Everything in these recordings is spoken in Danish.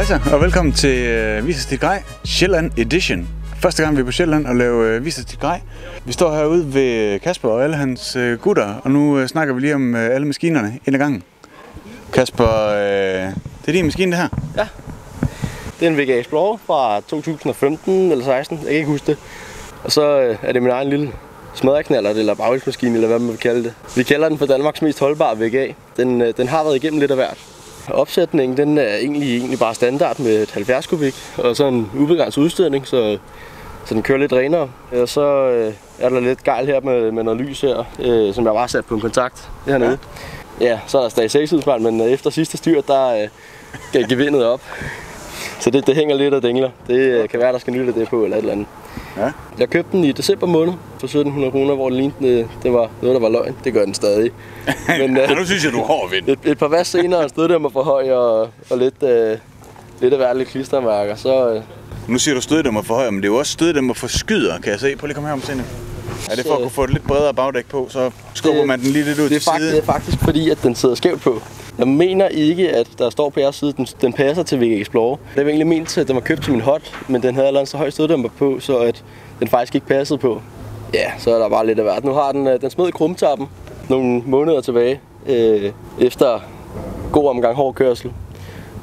Hejsa, og velkommen til Vis os dit grej, Sjælland Edition. Første gang vi er på Sjælland og laver Vis os dit grej. Vi står herude ved Kasper og alle hans gutter, og nu snakker vi lige om alle maskinerne ind ad gangen. Kasper, det er din maskine det her? Ja, det er en VG Explorer fra 2015 eller 16, jeg kan ikke huske det. Og så er det min egen lille smadreknaller eller baghjulsmaskine, eller hvad man vil kalde det. Vi kalder den for Danmarks mest holdbare VGA. Den har været igennem lidt af hvert. Opsætningen den er egentlig bare standard med et 70 kubik og så en ubegrænset udstødning, så den kører lidt renere. Og så er der lidt gejl her med noget lys her, som jeg bare har sat på en kontakt hernede. Ja, så er der stadig 6 udspejl, men efter sidste styr, der gav gevindet op. Så det hænger lidt og dingler. Det kan være, der skal nytte det på eller et eller andet. Ja. Jeg købte den i december måned for 1700 kroner, hvor det lignede, det var noget, der var løgn. Det gør den stadig. Men nu synes jeg, du er hård vind. Et par vers senere stod der mig for høj og lidt af hvert lidt klistermærker. Så, Nu siger du støddæmmer for høj, men det er jo også støddæmmer for skyder, kan jeg se. Prøv lige komme her om scenen. Er det for at kunne få et lidt bredere bagdæk på, så skubber man den lige lidt ud til side? Det er faktisk fordi, at den sidder skævt på. Jeg mener ikke, at der står på jeres side, den passer til VG Explorer. Det var egentlig ment til, at den var købt til min hot, men den havde allerede så høj støddæmper på, så at den faktisk ikke passede på. Ja, så er der bare lidt af hvert. Nu har den smed i krumtappen nogle måneder tilbage, efter god omgang hård kørsel.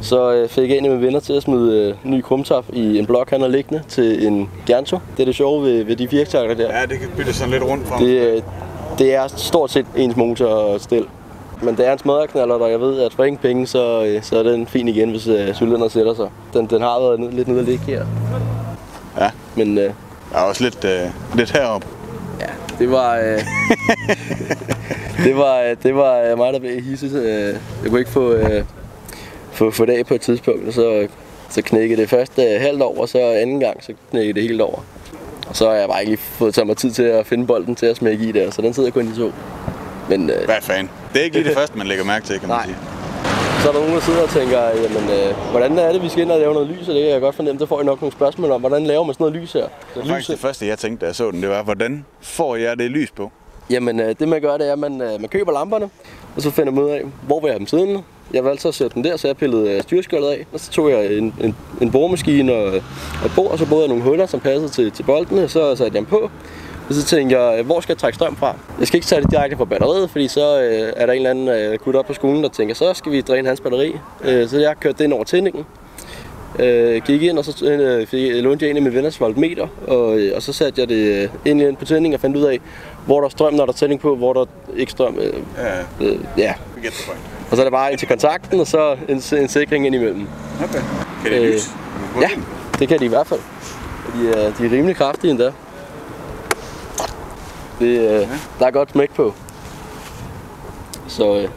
Så fik jeg en af mine venner til at smide ny krumtap i en blok, han har liggende til en Gernto. Det er det sjove ved de firktakker der. Ja, det kan bytte sådan lidt rundt for det er stort set ens motor og stil. Men det er en smadreknaller, og jeg ved, at for ingen penge, så er den fin igen, hvis cylinderen sætter sig. Den har været lidt nede at ligge her. Ja, men der er også lidt heroppe. Ja, det var det var mig, der blev hisset. Jeg kunne ikke få det af på et tidspunkt, og så knækkede det først halvt over, og så anden gang, så knækkede det helt over. Og så har jeg bare ikke lige fået taget mig tid til at finde bolden til at smække i der, så den sidder kun i 2. Men, hvad fanden? Det er ikke lige det første, man lægger mærke til, kan man sige. Så er der nogen, der sidder og tænker, jamen, hvordan er det, vi skal ind og lave noget lys, og det kan jeg godt fornemme, der får I nok nogle spørgsmål om, hvordan laver man sådan noget lys her? Det var faktisk det første, jeg tænkte, da jeg så den, det var, hvordan får jeg det lys på? Jamen, det man gør, det er, at man køber lamperne, og så finder man ud af, hvor vil jeg have dem siddende. Jeg valgte så at sætte den der, så jeg pillede styreskjoldet af, og så tog jeg en boremaskine og et bord, og så borede jeg nogle huller, som passede til boltene, så satte jeg dem på. Og så tænkte jeg, hvor skal jeg trække strøm fra? Jeg skal ikke tage det direkte fra batteriet, fordi så er der en eller anden gut op på skolen, der tænker, så skal vi dræne hans batteri. Så jeg kørte det ind over tændingen. Gik ind, og så lånte jeg en af mine venners voltmeter, og så satte jeg det ind på tændingen og fandt ud af, hvor der er strøm, når der er tænding på, hvor der ikke strøm. Ja. Og så er det bare ind til kontakten, og så en sikring ind imellem. Okay. Kan det lys? Ja, det kan de i hvert fald. De er rimelig kraftige endda. Der er godt smæk på. Så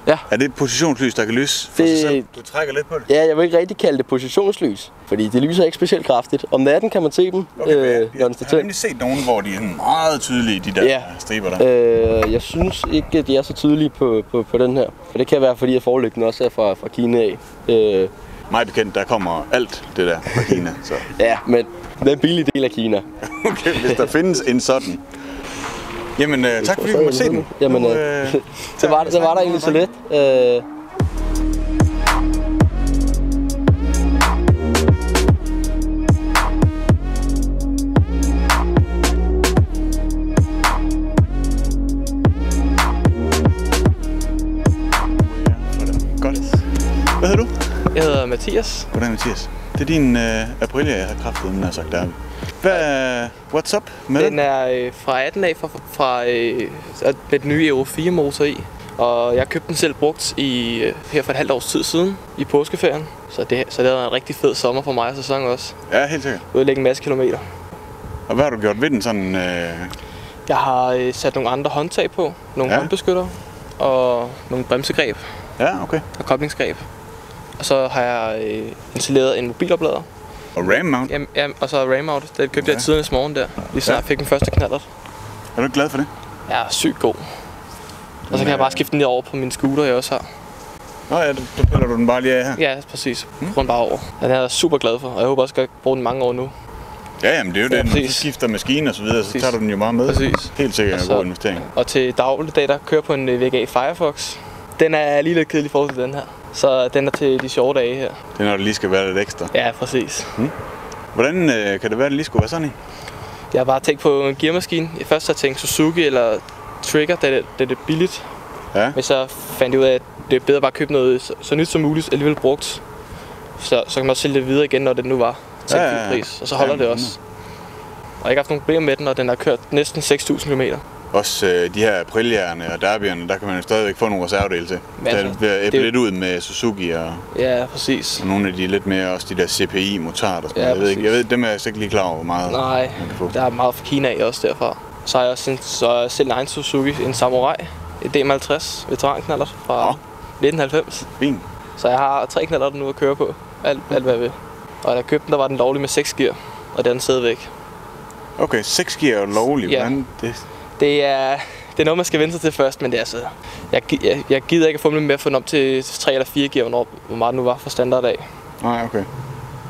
ja. Er det et positionslys, der kan lyse for sig selv? Du trækker lidt på det? Ja, jeg vil ikke rigtig kalde det positionslys, fordi det lyser ikke specielt kraftigt. Om natten kan man se dem. Okay, jeg har nemlig set nogen, hvor de er meget tydelige, de der striber der. Jeg synes ikke, at de er så tydelige på den her. For det kan være, fordi at forlygten også er fra Kina af. Mig bekendt, der kommer alt det der fra Kina. Så. Ja, men det er en billig del af Kina. Okay, hvis der findes en sådan. Jamen, tak fordi vi måtte se den. Jamen, så var der egentlig så let. Godt. Hvad hedder du? Jeg hedder Mathias. Goddag, Mathias. Det er din Aprilia, jeg har kraftet, den har sagt der. What's up med den? Den er fra 18 af med den nye Euro 4 motor i. Og jeg købte den selv brugt her for et halvt års tid siden i påskeferien. Så det har været en rigtig fed sommer for mig og sæson også. Ja, helt sikkert. Ude at lægge en masse kilometer. Og hvad har du gjort ved den sådan? Jeg har sat nogle andre håndtag på. Nogle håndbeskytter og nogle bremsegreb. Ja, okay. Og koblingsgreb. Og så har jeg installeret en mobiloplader. Og ram mount? Ja, og så ram mount. Det købte jeg tidligere i morgen der. Lige snart fik den første knallert. Er du glad for det? Ja, sygt god. Og så kan jeg bare skifte den over på min scooter, jeg også har. Nå ja, så piller du den bare lige af her? Ja, præcis. Rundt bare over. Den er jeg super glad for, og jeg håber også, at jeg kan bruge den mange år nu. Ja, jamen det er jo det. Når du skifter maskine og så videre, så tager du den jo meget med. Præcis. Helt sikkert en god investering. Og til dagligdag, der kører på en VGA Firefox. Den er lige lidt kedelig i forhold til den her. Så den er til de sjove dage her. Det er når det lige skal være lidt ekstra. Ja, præcis. Hvordan kan det være, at det lige skulle være sådan i? Jeg har bare tænkt på en gearmaskine. Først har jeg tænkt Suzuki eller Trigger, da det er billigt. Ja. Men så fandt jeg ud af, at det er bedre bare at købe noget så nyt som muligt, alligevel brugt. Så kan man også sælge det videre igen, når det nu var til en pris. Og så holder det også. Og jeg har ikke haft nogen problemer med den, og den har kørt næsten 6.000 km. Også de her Aprilia'erne og Derby'erne, der kan man jo stadigvæk få nogle reservedele til. Der bliver æblet lidt ud med Suzuki og, ja, præcis. Og nogle af de lidt mere, også de der CPI-motorer. Ja, jeg ved, dem er jeg ikke lige klar over, hvor meget. Nej, der er meget fra Kina af også derfra. Så har jeg også selv en egen Suzuki, en Samurai, et DM50 veteranknallert fra 1990. Fint. Så jeg har 3 knallerter nu at køre på, alt hvad jeg vil. Og da jeg købte den, der var den lovlig med 6 gear, og den sidder væk. Okay, 6 gear er lovlig. Ja. Det er noget, man skal vente sig til først, men det er altså... Jeg gider ikke at fumle med at få den op til 3 eller 4 gear, hvor meget det nu var for standard af. Nej, okay.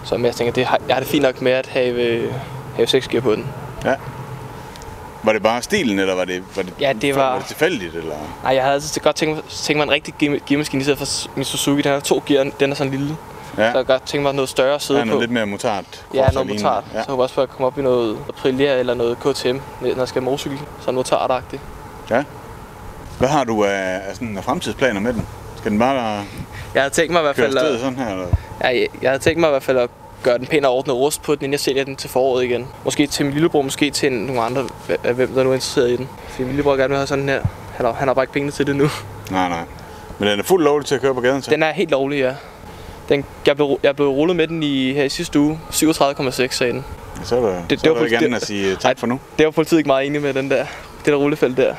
Så jeg tænker, jeg har det fint nok med at have 6 gear på den. Ja. Var det bare stilen, eller var det tilfældigt? Eller? Nej, jeg havde altid godt tænkt mig en rigtig gearmaskine, i stedet for min Suzuki. Den har 2 gear, den er sådan lille. Ja. Så jeg godt tænkt mig noget større at sidde på. Noget lidt mere motard. Ja, noget motard. Ja. Så jeg håber også på at komme op i noget Aprilia eller noget KTM, når jeg skal motorcykel. Sådan motardagtigt. Ja. Hvad har du af fremtidsplaner med den? Skal den bare jeg havde tænkt mig i hvert fald køre sådan her? Eller? Ja, jeg havde tænkt mig i hvert fald at gøre den pænt og ordnet rust på den, inden jeg sælger den til foråret igen. Måske til min lillebror, måske til nogle andre, hvem der nu er interesseret i den. Fordi min lillebror gerne vil have sådan her. Han har bare ikke penge til det nu. Nej. Men den er fuldt lovlig til at køre på gaden til? Den er helt lovlig, ja. Jeg blev rullet med den her i sidste uge. 37,6 sagde den. Så er der ikke andet at sige tak for nu. Det var politiet ikke meget enig med den der. Det der rullefelt der.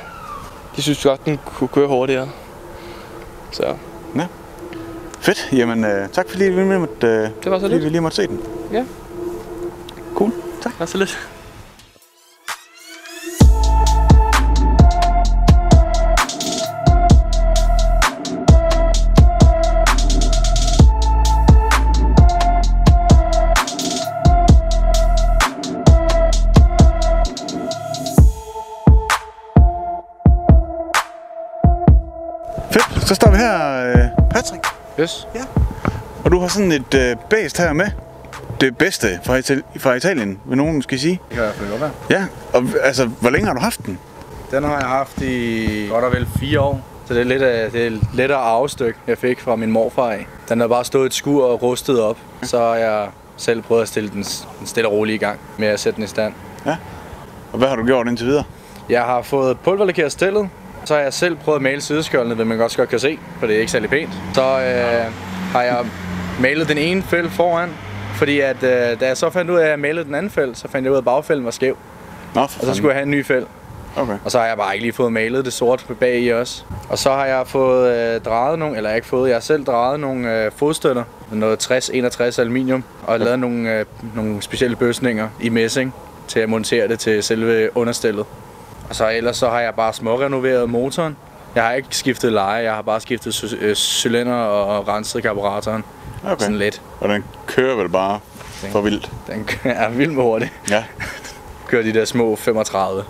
De synes godt, den kunne køre hurtigere. Så. Ja. Fedt. Jamen, tak fordi vi lige måtte se den. Ja. Cool. Tak. Det var så lidt. Fedt. Så står vi her, Patrick. Yes. Ja. Og du har sådan et bæst her med. Det bedste fra Italien, vil nogen måske sige. Det kan i hvert fald godt være. Ja, og altså, hvor længe har du haft den? Den har jeg haft i godt og vel 4 år. Så det er lidt af arvestykke, jeg fik fra min morfar af. Den har bare stået et skur og rustet op. Så har jeg selv prøvet at stille den stille og roligt i gang med at sætte den i stand. Ja. Og hvad har du gjort indtil videre? Jeg har fået pulverlakeret stillet. Så har jeg selv prøvet at male sideskjoldene, hvad man godt kan se, for det er ikke særlig pænt. Så har jeg malet den ene fælde foran, fordi at, da jeg så fandt ud af, at jeg malede den anden fælde, så fandt jeg ud af, at bagfælden var skæv. Nå, og så skulle jeg have en ny fælde. Okay. Og så har jeg bare ikke lige fået malet det sort bag i også. Og så har jeg fået drejet nogle, eller ikke fået, jeg har selv drejet nogle fodstøtter. Noget 60-61 aluminium, og lavet nogle specielle bøsninger i messing til at montere det til selve understellet. Og så ellers så har jeg bare smårenoveret motoren. Jeg har ikke skiftet leje, jeg har bare skiftet cylinder og renset karburatoren. Okay. Sådan lidt. Og den kører vel bare for vildt? Den er vildt med hurtigt. Ja. Kører de der små 35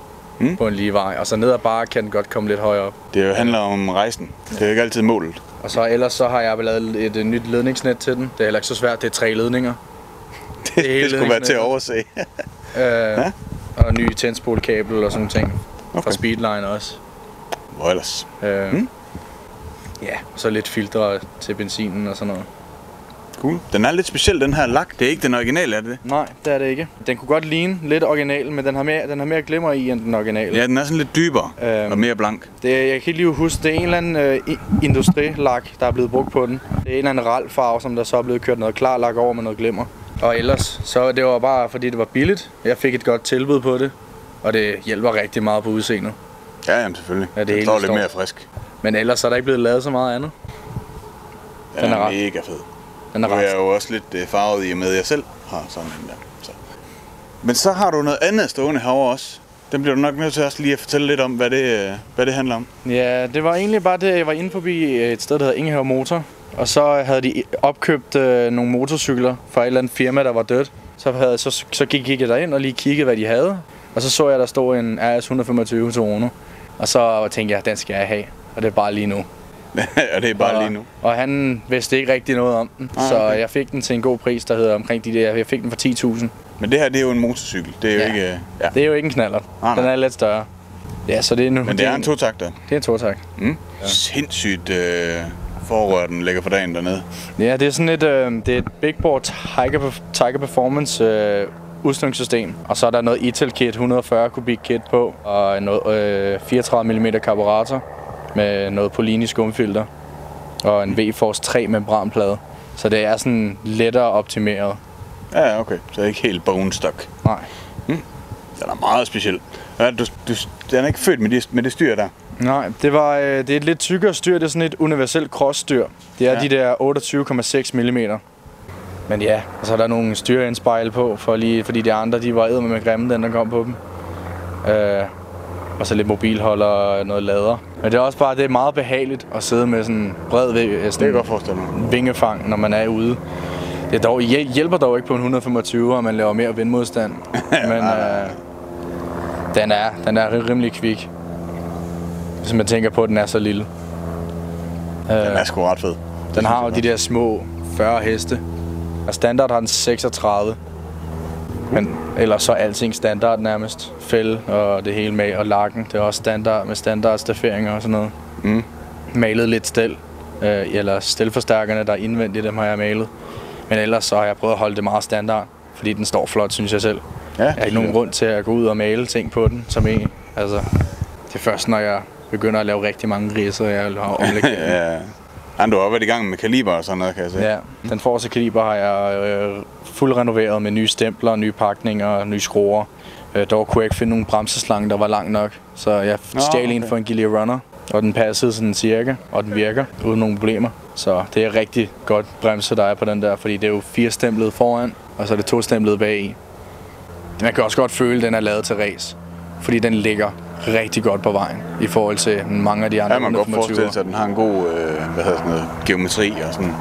på en lige vej, og så ned ad bare kan den godt komme lidt højere op. Det handler om rejsen. Det er jo ikke altid målet. Og så ellers så har jeg lavet et nyt ledningsnet til den. Det er heller ikke så svært, det er 3 ledninger. det skulle være til at overse. Ja? Og ny tændspolkabel og sådan ting. Okay. Fra Speedline også. Hvor ellers? Ja, og så lidt filtre til benzinen og sådan noget. Cool. Den er lidt speciel, den her lak. Det er ikke den originale, er det? Nej, det er det ikke. Den kunne godt ligne lidt original, men den har mere glimmer i end den originale. Ja, den er sådan lidt dybere og mere blank. Jeg kan ikke lige huske, det er en eller anden industrilak, der er blevet brugt på den. Det er en eller anden ralfarve, som der så er blevet kørt noget klar lak over med noget glimmer. Og ellers, så det var bare fordi det var billigt. Jeg fik et godt tilbud på det, og det hjælper rigtig meget på udseendet. Ja, jamen selvfølgelig. Ja, det står lidt mere frisk. Men ellers er der ikke blevet lavet så meget andet. Ja, den er mega fed. Den er ret. Jeg er jo også lidt farvet i og med, at jeg selv har sådan en der. Så. Men så har du noget andet stående herovre også. Den bliver du nok nødt til også lige at fortælle lidt om, hvad det handler om. Ja, det var egentlig bare det, jeg var inde forbi et sted, der hedder Ingehave Motor. Og så havde de opkøbt nogle motorcykler fra et eller andet firma, der var dødt. Så gik jeg derind og lige kiggede, hvad de havde. Og så jeg, der stod en RS 125 Toronto. Og så tænkte jeg, den skal jeg have. Og det er bare lige nu. Og det er bare lige nu. Og han vidste ikke rigtig noget om den. Okay. Så jeg fik den til en god pris, der hedder omkring de der. Jeg fik den for 10.000. Men det her, det er jo en motorcykel. Det er jo ikke... Ja. Det er jo ikke en knallert. Den er lidt større. Ja, så det er nu. Men det er en totakter. Det er en totakt. Ja. Sindssygt forrør, den ligger for dagen dernede. Ja, det er sådan det er et Big Board Tiger Performance udstødningssystem. Og så er der noget Ital kit, 140 kubik kit på, og noget 34 mm karburator med noget Polini skumfilter og en V-Force 3 membranplade. Så det er sådan lettere optimeret. Ja, okay. Så det er ikke helt bone stock. Nej. Den er meget speciel. Ja, den er ikke født med det styr der. Nej, det er et lidt tykkere styr. Det er sådan et universelt cross-styr. Det er de der 28,6 mm. Men ja, og så er der nogle styreinspejl på, fordi de andre, de var eddermed med grimme, den der kom på dem. Og så lidt mobilholder og noget lader. Men det er også bare, det er meget behageligt at sidde med sådan bred vingefang, når man er ude. Det hjælper dog ikke på en 125, og man laver mere vindmodstand. Men den er rimelig kvik. Hvis man tænker på, at den er så lille. Den er sgu ret fed. Den har jo de der små 40 heste. Og standard har den 36. Men ellers så er alting standard nærmest. Fælde og det hele med, og lakken. Det er også standard med standardstafferinger og sådan noget. Malet lidt stel. Eller stelforstærkerne, der er indvendigt, dem har jeg malet. Men ellers så har jeg prøvet at holde det meget standard. Fordi den står flot, synes jeg selv. Ja, jeg har ikke nogen grund til at gå ud og male ting på den, som egentlig. Altså, det er først, når jeg begynder at lave rigtig mange ridser, jeg har omlægget. Ja. Du har været i gang med kaliber og sådan noget, kan jeg se. Ja, den forreste kaliber har jeg fuldt renoveret med nye stempler, nye pakninger og nye skruer. Dog kunne jeg ikke finde nogen bremseslange, der var lang nok, så jeg stjal en for en Gilly Runner, og den passede sådan cirka, og den virker uden nogen problemer. Så det er rigtig godt bremse, der er på den der, fordi det er jo 4 stemplede foran, og så er det 2 stemplede bagi. Man kan også godt føle, at den er lavet til race, fordi den ligger rigtig godt på vejen i forhold til mange af de andre. Ja, man kan godt forestille sig, at den har en god geometri og sådan.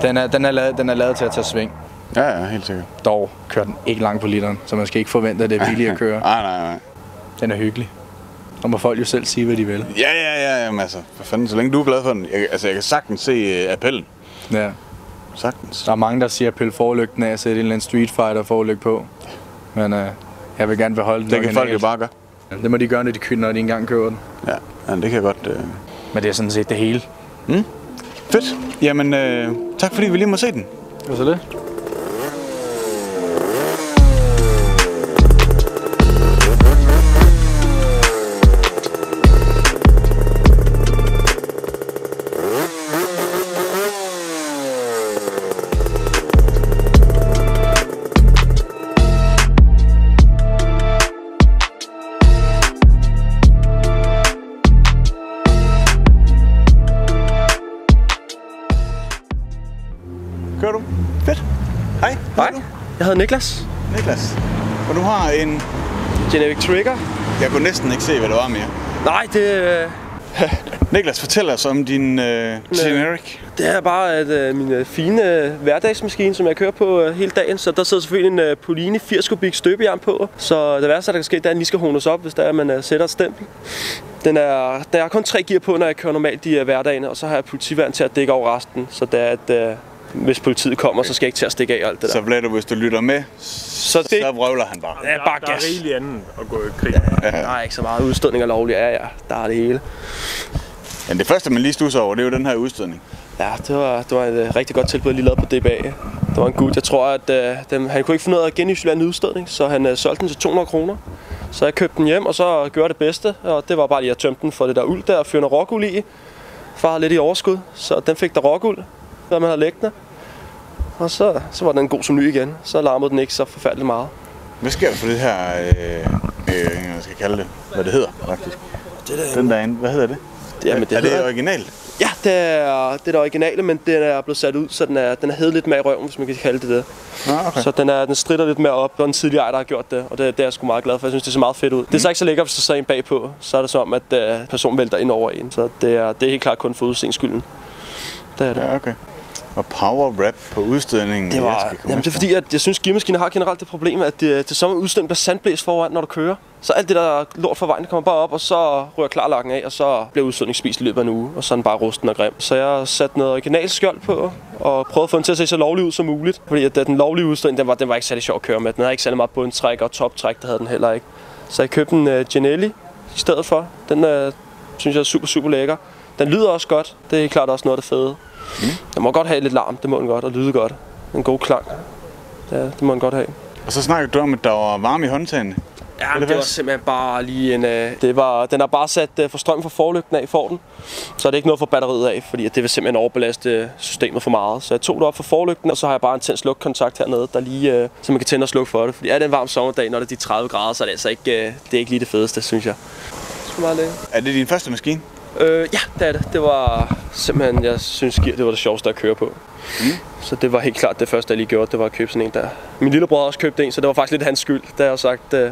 Ja, den er lavet til at tage sving. Ja, helt sikkert. Dog kører den ikke langt på literen, så man skal ikke forvente, at det er billigt at køre. Nej. Den er hyggelig. Så må folk jo selv sige, hvad de vil. Ja, jamen altså, for fanden, så længe du er glad for den. Jeg kan sagtens se appellen. Ja. Sagtens. Der er mange, der siger, at pille forlygten af at sætte en eller anden Street Fighter forlygt på. Men jeg vil gerne beholde den. Det kan folk jo bare gøre. Det må de gøre, når de engang køber den. Ja, det kan jeg godt. Men det er sådan set det hele. Fedt. Jamen, tak fordi vi lige må se den. Hvad så det? Kører du? Fedt. Hej. Hej. Jeg hedder Niklas. Og du har en Generic Trigger. Jeg kunne næsten ikke se, hvad det var mere. Nej, det... Niklas, fortæl os om din Generic. Det er bare min fine hverdagsmaskine, som jeg kører på hele dagen. Så der sidder selvfølgelig en Polini 80 kubik støbejern på. Så det værste, der kan ske, det er, at den lige skal hones op, hvis der er, man sætter et stempel. Der er kun 3 gear på, når jeg kører normalt i hverdagen, og så har jeg politiværn til at dække over resten. Så det er, at hvis politiet kommer, så skal jeg ikke til at stikke af alt det der. Så Vlad, hvis du lytter med, så vrøvler han bare. Ja, bare gas. Der er rigeligt andet at gå i krig. Der er ikke så meget udstødning og lovligt. Ja, der er det hele. Men det første, man lige stusser over, det er jo den her udstødning. Ja, det var et rigtig godt tilbud, lige lavet på DBA. Det var en gut. Jeg tror, at han kunne ikke finde ud af at genisolere en udstødning, så han solgte den til 200 kroner. Så jeg købte den hjem, og så gjorde det bedste. Og det var bare lige at tømme den for det der uld der og fyre noget rockuld i. Far havde lidt i overskud, så den fik der rockuld, hvad man havde liggende. Og så var den god som ny igen. Så larmede den ikke så forfærdeligt meget. Hvad sker der for det her, jeg skal kalde det, hvad det hedder faktisk? Den derinde, hvad hedder det? Er det originalt? Ja, det er det originale, men den er blevet sat ud, så den er hævet lidt mere i røven, hvis man kan kalde det det. Okay. Så den stritter lidt mere op, og den tidligere ejer, der har gjort det, og det er jeg sgu meget glad for. Jeg synes, det ser meget fedt ud. Det er så ikke så lækkert, hvis der sidder en bagpå, så er det som, at personen vælter ind over en. Så det er helt klart kun for udseendeskylden. Det er det. Ja, okay. Og power wrap på udstødningen. Det er fordi, at jeg synes, at gearmaskiner har generelt det problem, at det som udstødning bliver sandblæst foran, når du kører. Så alt det der lort fra vejen kommer bare op, og så rører klarlakken af, og så bliver udstødningen spist i løbet af en uge, og så er den bare rusten og grim. Så jeg har sat noget originalt skjold på, og prøvet at få den til at se så lovlig ud som muligt. Fordi at den lovlige udstødning, den var ikke særlig sjov at køre med. Den havde ikke særlig meget bundtræk og toptræk, det havde den heller ikke. Så jeg købte en Genelli i stedet for. Den synes jeg er super, super lækker. Den lyder også godt. Det er helt klart også noget af det fede. Den må godt have lidt larm, det må den godt, og lyde godt. En god klang. Det må den godt have. Og så snakkede du om, at der var varme i håndtagene. Ja, det var simpelthen bare lige en... den har bare sat for strøm fra forlygten af for den. Så er det ikke noget for batteriet af, fordi det vil simpelthen overbelaste systemet for meget. Så jeg tog det op fra forlygten, og så har jeg bare en tændt slukkontakt hernede, der lige, så man kan tænde og slukke for det. Fordi er det en varm sommerdag, når det er de 30 grader, så er det altså ikke, det er ikke lige det fedeste, synes jeg. Er det din første maskine? Ja, det er det. Det var simpelthen, jeg synes, det var det sjoveste at køre på. Så det var helt klart det første, jeg lige gjorde, det var at købe sådan en der. Min lillebror også købte en, så det var faktisk lidt hans skyld, da jeg har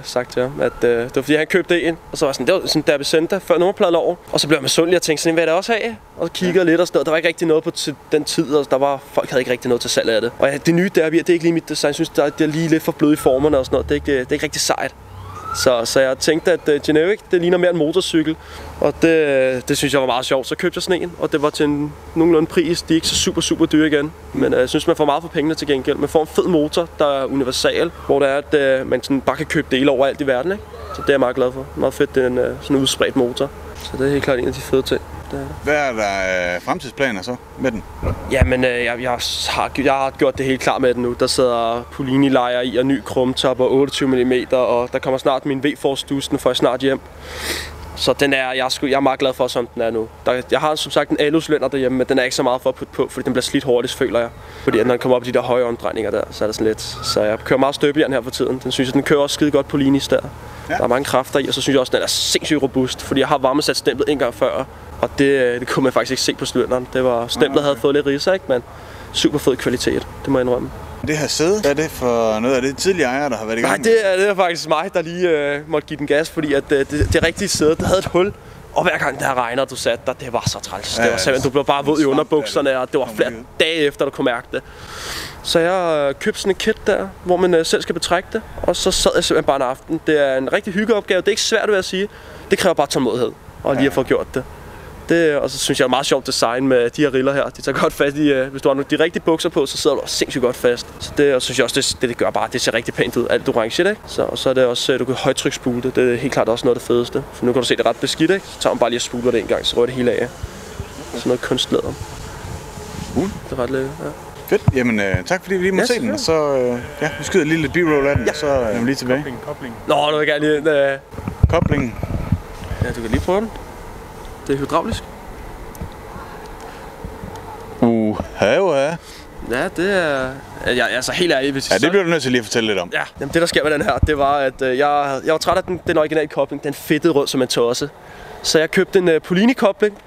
sagt til ham, at det var fordi han købte en, og så var det var sådan der Vicenta før nummerpladen over, og så blev jeg misundelig og tænkte sådan, hvad er det også have? Og så kiggede lidt og sådan noget. Der var ikke rigtig noget på den tid, og folk havde ikke rigtig noget til salg af det. Og det nye der, det er ikke lige mit design, jeg synes, det er lige lidt for blød i formerne og sådan noget, det er ikke rigtig sejt. Så jeg tænkte, at Generic, det ligner mere en motorcykel, og det synes jeg var meget sjovt. Så købte jeg sådan en, og det var til en nogenlunde pris. De er ikke så super, super dyre igen, men jeg synes, man får meget for pengene til gengæld. Man får en fed motor, der er universal, hvor det er, at man sådan bare kan købe dele overalt i verden, ikke? Så det er jeg meget glad for. Meget fedt, det er en sådan udspredt motor. Så det er helt klart en af de fede ting. Hvad er der fremtidsplaner så med den? Jamen, jeg har gjort det helt klar med den nu. Der sidder Polini-lejer i og ny krumtop og 28 mm, og der kommer snart min V-Force-dus, den får jeg snart hjem. Så jeg er meget glad for, som den er nu. Jeg har som sagt en alucylinder derhjemme, men den er ikke så meget for at putte på, fordi den bliver slidt hurtigt, føler jeg. Fordi når den kommer op i de der høje omdrejninger der, så er det sådan lidt. Så jeg kører meget støbejern her for tiden. Den synes jeg, den kører også skide godt på Linis der. Ja. Der er mange kræfter i, og så synes jeg også, den er sindssygt robust, fordi jeg har varmesat stemplet en gang før. Og det kunne man faktisk ikke se på cylinderen. Stemplet havde fået lidt ridser, ikke? Men super fed kvalitet, det må jeg indrømme. Det her sæde, hvad er det for noget? Er det tidligere ejere, der har været i gang? Nej, det er faktisk mig, der lige måtte give den gas, fordi at det rigtige sæde, der havde et hul. Og hver gang der regner, du satte dig, det var så træls. Det var simpelthen, du blev bare våd i underbukserne, og det var flere dage efter, du kunne mærke det. Så jeg købte sådan en kit der, hvor man selv skal betrække det. Og så sad jeg simpelthen bare en aften. Det er en rigtig hyggeopgave, det er ikke svært, vil jeg sige. Det kræver bare tålmodighed, og lige at få gjort det. Og så synes jeg er meget sjovt design med de her riller her. De tager godt fast i, hvis du har de rigtige bukser på, så sidder du sindssygt godt fast. Så og så synes jeg også, det gør bare, det ser rigtig pænt ud, alt orange, ikke? Så er det også, du kan højtryksspule det. Det er helt klart også noget af det fedeste. For nu kan du se det ret beskidt, ikke? Så tager man bare lige og spuler det en gang, så rører det hele af. Sådan noget kunstlæder. Det er ret lækkert, ja. Fedt. Jamen, tak fordi vi lige måtte se den. Og så, vi skyder lige lidt b-roll af den, og så er vi lige tilbage. Kobling. Nå, nu vil jeg gerne lige Koblingen. Ja, du kan lige prøve den. Det er hydraulisk. Ja, det er... Altså helt ærligt, hvis det bliver du nødt til lige at fortælle lidt om. Ja, jamen det der sker med den her, det var, at jeg var træt af den originale kobling. Den fedtede rundt som en tosse. Så jeg købte en Polini-kobling.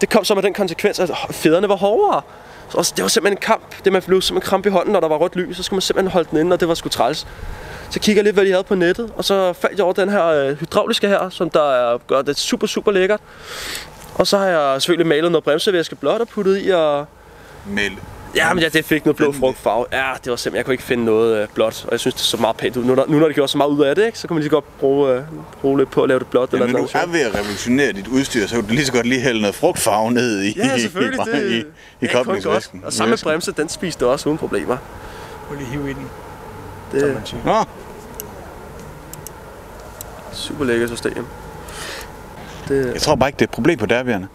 Det kom så med den konsekvens, at federne var hårdere. Så det var simpelthen en kamp. Det man blev simpelthen kramp i hånden, når der var rødt lys. Så skulle man simpelthen holde den inde, og det var sgu træls. Så kigger jeg lidt, hvad de havde på nettet, og så faldt jeg over den her hydrauliske her, som der gør det super, super lækkert. Og så har jeg selvfølgelig malet noget bremsevæske blåt og puttet i og... Ja, men det fik noget blå frugtfarve. Ja, det var simpelthen, jeg kunne ikke finde noget blåt, og jeg synes, det så meget pænt ud. Nu når det gjorde så meget ud af det, ikke, så kan man lige så godt bruge lidt på at lave det blåt. Ja, eller når du er ved at revolutionere dit udstyr, så kan du lige så godt lige hælde noget frugtfarve ned i, i koblingsvæsken. Og samme med bremse, den spiste du også uden problemer. Prøv lige hive i den. Nå. Super lækkert system. Jeg tror bare ikke, det er et problem på derværende.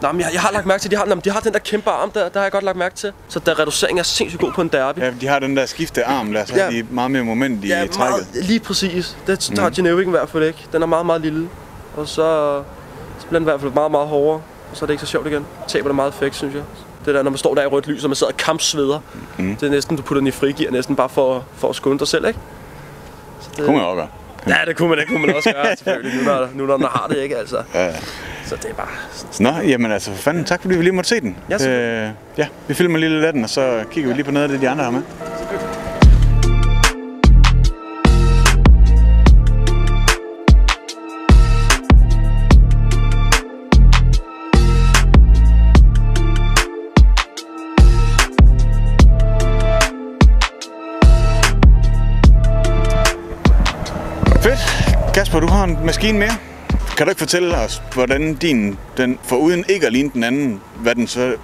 Nej, men jeg har lagt mærke til, de har den der kæmpe arm der har jeg godt lagt mærke til. Så der reducering er sindssygt god på en derby. Ja, de har den der skifte arm der, så har de meget mere moment i trækket. Meget, lige præcis. Det har Generic i hvert fald ikke. Den er meget, meget lille. Og så bliver den i hvert fald meget, meget hårdere. Og så er det ikke så sjovt igen. Taber det meget effekt, synes jeg. Det der, når man står der i rødt lys, og man sidder og kampsveder. Det er næsten, du putter den i frigear, næsten bare for at skåne dig selv, ikke? Det kunne man også gøre. Ja, det kunne man også gøre, selvfølgelig. Nu når man har det, ikke, altså. Ja. Så det er bare... Nå, jamen altså, for fanden, tak fordi vi lige måtte se den. Ja, ja, vi filmer lige lidt af den, og så kigger vi lige på noget af det, de andre har med. Fedt. Kasper, du har en maskine mere. Kan du ikke fortælle os, hvordan den foruden ikke at ligne den anden, hvad den så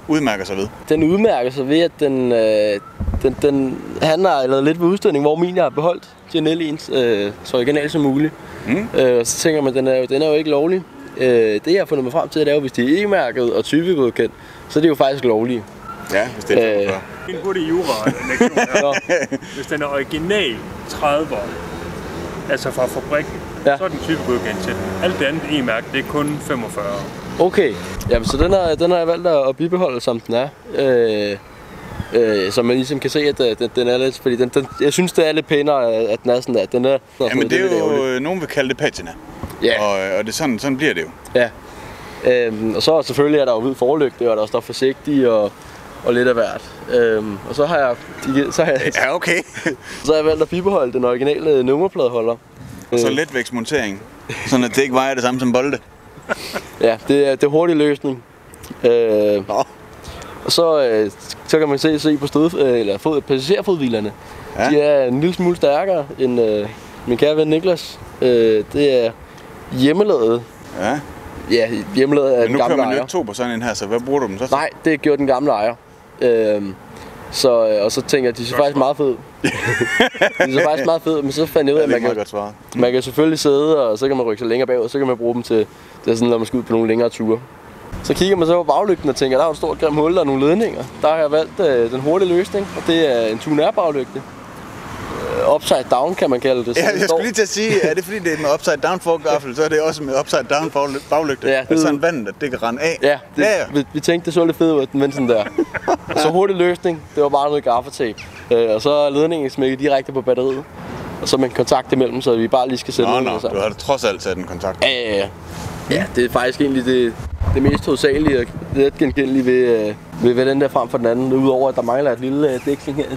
udmærker sig ved? Den udmærker sig ved, at han har lavet lidt ved udstilling, hvor min jeg har beholdt Genelliens så original som muligt. Og så tænker man, den er jo ikke lovlig. Det jeg har fundet mig frem til, det er jo, hvis de er e-mærket og typegodkendt, så er det jo faktisk lovlige. Ja, hvis det er En hurtig jura-lektion her. Hvis den er original 30'er, altså fra fabrikken, så er den typegodkendt til den. Alt det andet e-mærke, det er kun 45. Okay, jamen, så den har jeg valgt at bibeholde, som den er. Så man ligesom kan se, at den er lidt, fordi jeg synes, det er lidt pænere, at den er sådan der. Den er, men det er jo, nogen vil kalde det patina. Ja. Og det sådan bliver det jo. Ja. Og så selvfølgelig er der jo hvid forlygte, og der står forsigtig og lidt af hvert. Og så har jeg ja, okay. så har jeg valgt at bibeholde den originale nummerpladeholder. Og så letvægtsmontering, sådan at det ikke vejer det samme som bolde. Ja, det er hurtig løsning. Og så kan man se på passagerfodhvilerne. Ja. De er en lille smule stærkere end min kære ven Niklas. Det er hjemmelavet. Ja. Ja, hjemmelavet af den gamle ejer. Men nu kører man jo ikke 2 på sådan en her, så hvad bruger du dem så? Nej, det gjorde den gamle ejer. Og så tænker jeg, at de ser faktisk meget fede. De ser faktisk meget fede, men så fandt jeg ud af, at man kan selvfølgelig sidde, og så kan man rykke sig længere bagud, og så kan man bruge dem til, det er sådan, når man skal ud på nogle længere ture. Så kigger man så på baglygten og tænker, der er en stor grim hul og nogle ledninger. Der har jeg valgt den hurtige løsning, og det er en tuner baglygte. Upside down kan man kalde det. Ja, jeg skulle lige til at sige, er det fordi det er med upside down forgaffel, så er det også med upside down baglygte. Ja, det er sådan vandet, at det kan rende af. Ja, vi tænkte, det så lidt fedt ud, at den vendte sådan der. Og så hurtig løsning, det var bare noget gaffatape. Og så er ledningen smækket direkte på batteriet. Og så med en kontakt imellem, så vi bare lige skal sætte noget sammen. Du har trods alt sat en kontakt. Ja, det er faktisk egentlig det mest hovedsagelige og lidt genkendelige ved den der frem for den anden, udover at der mangler et lille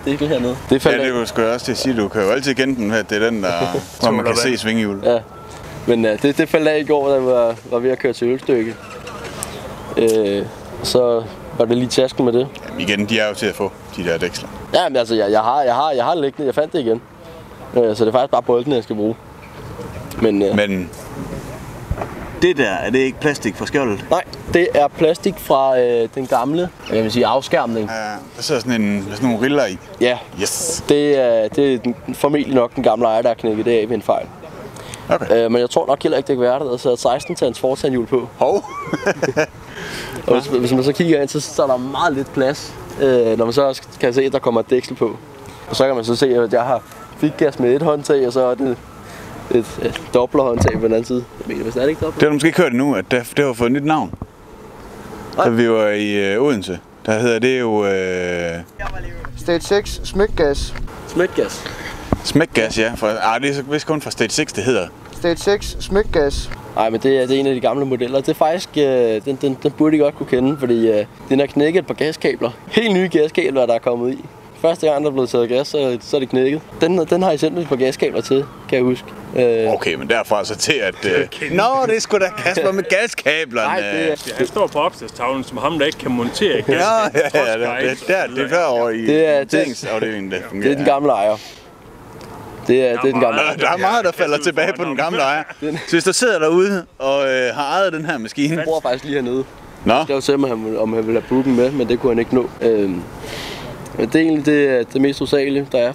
dækkel hernede. Det du skal også til at sige, du kan jo altid kende den her, det er den der, hvor man kan se svinghjulet. Ja, men det faldt af i går, da jeg var ved at køre til ølstykke. Så var det lige tasken med det. Jamen igen, de er jo til at få, de der dæksler. Ja, men altså, jeg har det liggende, jeg fandt det igen. Så det er faktisk bare bolden, jeg skal bruge. Men det der, er det ikke plastik fra skjoldet? Nej, det er plastik fra den gamle, jeg vil sige afskærmning. Ja, der sidder sådan nogle riller i. Ja, yes. Det er formentlig nok den gamle ejer, der har knækket det af ved en fejl. Okay. Men jeg tror nok heller ikke, det kan være der sidder 16 tandens fortandhjul på. Hov! Og hvis man så kigger ind, så er der meget lidt plads, når man så kan se, at der kommer et dæksel på. Og så kan man så se, at jeg har fitgas med et håndtag, og så er det et dobblerhåndtag på den anden side. Jeg mener, hvis det er ikke dobbler. Det har du måske ikke hørt endnu, at det har fået et nyt navn. Da vi var i Odense, der hedder det jo... Stage 6, smækgas. Smækgas? Smækgas, ja. Det er vist kun fra Stage 6, det hedder. Stage 6, smækgas. Nej, men det er en af de gamle modeller. Det er faktisk, den burde I godt kunne kende, fordi den har knækket et par gaskabler. Helt nye gaskabler, der er kommet i. Første gang, der er blevet taget gas, så er det knækket. Den har I sendt et par gaskabler til, kan jeg huske. Okay, men derfra så til at... Nå, det er sgu da Kasper med gaskablerne. Nej, han står på opslagstavlen som ham, der ikke kan montere gas. Ja, det er derovre i monteringsafdelingen, det fungerer. Det er den gamle ejer. Det er den gamle ejer. Der er meget, der falder tilbage på den gamle ejer. Så hvis du sidder derude og har ejet den her maskine... Han bor faktisk lige hernede. Nå. Jeg skrev til ham, om han ville have booken med, men det kunne han ikke nå. Men det er egentlig det mest usaglige, der er.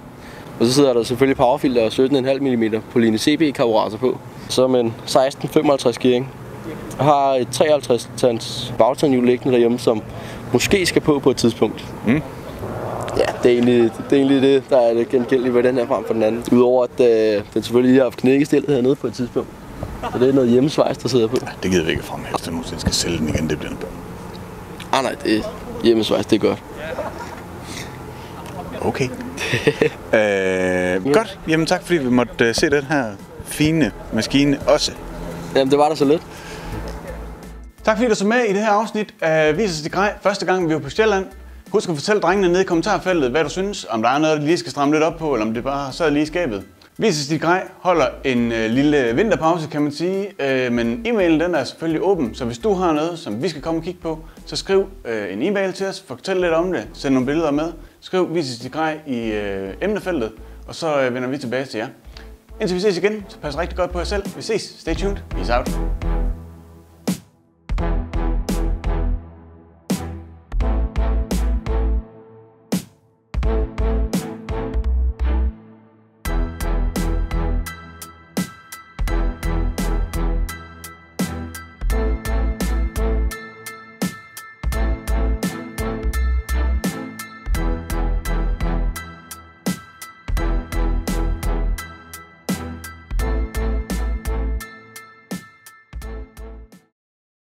Og så sidder der selvfølgelig powerfilter og 17,5 mm på linje CB-karburator på. Så med en 16-55 gearing. Jeg har et 53 tons bagtandhjul liggende derhjemme, som måske skal på et tidspunkt. Mm. Ja, det er egentlig det, der er det gengældelige ved den her frem for den anden. Udover at den selvfølgelig lige har haft knækkestillet hernede på et tidspunkt. Så det er noget hjemmesvejs, der sidder på. Ja, det gider vi ikke fremhæve, hvis du nogensinde skal sælge den igen, det bliver noget. Nej, det er hjemmesvejs, det er godt. Okay. Godt. Jamen tak, fordi vi måtte se den her fine maskine også. Jamen, det var da så lidt. Tak fordi du så med i det her afsnit af Vis os dit grej. Første gang vi var på Sjælland. Husk at fortælle drengene nede i kommentarfeltet, hvad du synes. Om der er noget, de lige skal stramme lidt op på, eller om det bare sad lige i skabet. Vis os dit grej holder en lille vinterpause, kan man sige. Men e-mailen den er selvfølgelig åben, så hvis du har noget, som vi skal komme og kigge på, så skriv en e-mail til os, fortæl lidt om det, send nogle billeder med. Skriv Vis os dit grej i emnefeltet, og så vender vi tilbage til jer. Indtil vi ses igen, så pas rigtig godt på jer selv. Vi ses. Stay tuned. Peace out.